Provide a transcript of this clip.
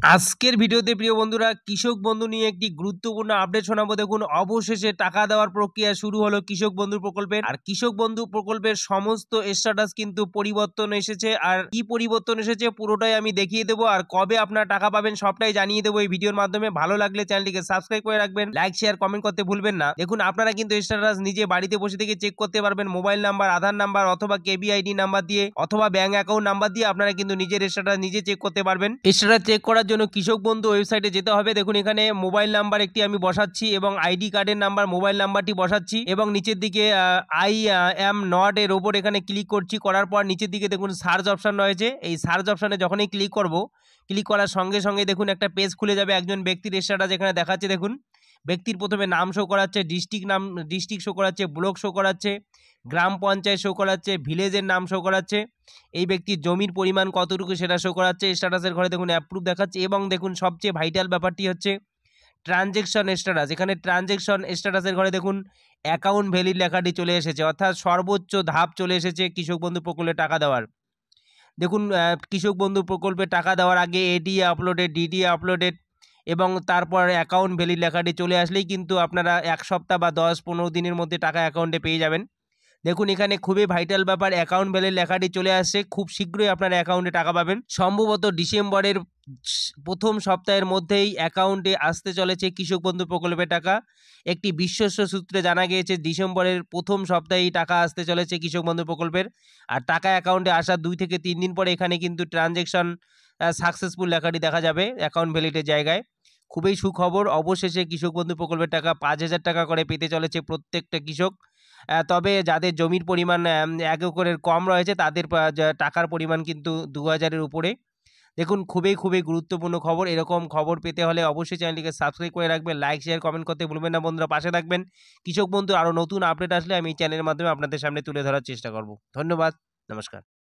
আজকের ভিডিওতে প্রিয় বন্ধুরা কৃষক বন্ধু নিয়ে একটি গুরুত্বপূর্ণ আপডেট শোনাবো। দেখুন, অবশেষে টাকা দেওয়ার প্রক্রিয়া শুরু হলো কৃষক বন্ধু প্রকল্পের। আর কৃষক বন্ধু প্রকল্পের সমস্ত স্ট্যাটাস কিন্তু পরিবর্তন এসেছে। আর কি পরিবর্তন এসেছে পুরোটাই আমি দেখিয়ে দেবো, আর কবে আপনারা টাকা পাবেন সবটাই জানিয়ে দেবো এই ভিডিওর মাধ্যমে। ভালো লাগলে চ্যানেলটিকে সাবস্ক্রাইব করে রাখবেন, লাইক শেয়ার কমেন্ট করতে ভুলবেন না। দেখুন, আপনারা কিন্তু স্ট্যাটাস নিজে বাড়িতে বসে থেকে চেক করতে পারবেন। মোবাইল নাম্বার, আধার নাম্বার অথবা কেবিআইডি নাম্বার দিয়ে অথবা ব্যাংক অ্যাকাউন্ট নাম্বার দিয়ে আপনারা কিন্তু নিজের স্ট্যাটাস নিজে চেক করতে পারবেন। স্ট্যাটাস চেক করার জন্য কৃষক বন্ধু ওয়েবসাইটে যেতে হবে। দেখুন, এখানে মোবাইল নাম্বার একটি আমি বসাচ্ছি এবং আইডি কার্ডের নাম্বার, মোবাইল নাম্বারটি বসাচ্ছি এবং নিচের দিকে আই অ্যাম নট এর ওপর এখানে ক্লিক করছি। করার পর নিচের দিকে দেখুন সার্চ অপশন রয়েছে। এই সার্চ অপশনে যখনই ক্লিক করব, ক্লিক করার সঙ্গে সঙ্গে দেখুন একটা পেজ খুলে যাবে। একজন ব্যক্তির স্ট্যাটাস এখানে দেখাচ্ছে। দেখুন, ব্যক্তির প্রথমে নাম শো করাচ্ছে, ডিস্ট্রিক্ট শো করাচ্ছে, ব্লক শো করাচ্ছে, গ্রাম পঞ্চায়েত শো করাচ্ছে, ভিলেজের নাম শো করাচ্ছে, এই ব্যক্তির জমির পরিমাণ কতটুকু সেটা শো করাচ্ছে। স্ট্যাটাসের ঘরে দেখুন অ্যাপ্রুভ দেখাচ্ছে এবং দেখুন সবচেয়ে ভাইটাল ব্যাপারটি হচ্ছে ট্রানজেকশন স্ট্যাটাস। এখানে ট্রানজেকশন স্ট্যাটাসের ঘরে দেখুন অ্যাকাউন্ট ভ্যালিড লেখাটি চলে এসেছে, অর্থাৎ সর্বোচ্চ ধাপ চলে এসেছে কৃষক বন্ধু প্রকল্পে টাকা দেওয়ার। দেখুন, কৃষক বন্ধু প্রকল্পে টাকা দেওয়ার আগে এডিএ আপলোডেড, ডিডিএ আপলোডেড এবং তারপর অ্যাকাউন্ট ভ্যালিড লেখাটি চলে আসলেই কিন্তু আপনারা এক সপ্তাহ বা 10-15 দিনের মধ্যে টাকা অ্যাকাউন্টে পেয়ে যাবেন। দেখুন, এখানে খুবই ভাইটাল ব্যাপার, অ্যাকাউন্ট ভ্যালিড লেখাটি চলে আসছে। খুব শীঘ্রই আপনার অ্যাকাউন্টে টাকা পাবেন। সম্ভবত ডিসেম্বরের প্রথম সপ্তাহের মধ্যেই অ্যাকাউন্টে আসতে চলেছে কৃষক বন্ধু প্রকল্পের টাকা। একটি বিশ্বস্ত সূত্রে জানা গিয়েছে ডিসেম্বরের প্রথম সপ্তাহেই টাকা আসতে চলেছে কৃষক বন্ধু প্রকল্পের। আর টাকা অ্যাকাউন্টে আসার 2 থেকে 3 দিন পরে এখানে কিন্তু ট্রানজেকশন সাকসেসফুল লেখাটি দেখা যাবে অ্যাকাউন্ট ভ্যালিডের জায়গায়। খুবই সুখবর, অবশেষে কৃষক বন্ধু প্রকল্পের টাকা 5,000 টাকা করে পেতে চলেছে প্রত্যেকটা কৃষক। তবে যাদের জমির পরিমাণ 1 একরের কম রয়েছে তাদের টাকার পরিমাণ কিন্তু 2,000-এর উপরে। দেখুন, খুবই গুরুত্বপূর্ণ খবর। এরকম খবর পেতে হলে অবশ্যই চ্যানেলটিকে সাবস্ক্রাইব করে রাখবেন, লাইক শেয়ার কমেন্ট করতে ভুলবেন না বন্ধুরা, পাশে থাকবেন। কৃষক বন্ধু আরও নতুন আপডেট আসলে আমি এই চ্যানেলের মাধ্যমে আপনাদের সামনে তুলে ধরার চেষ্টা করব। ধন্যবাদ, নমস্কার।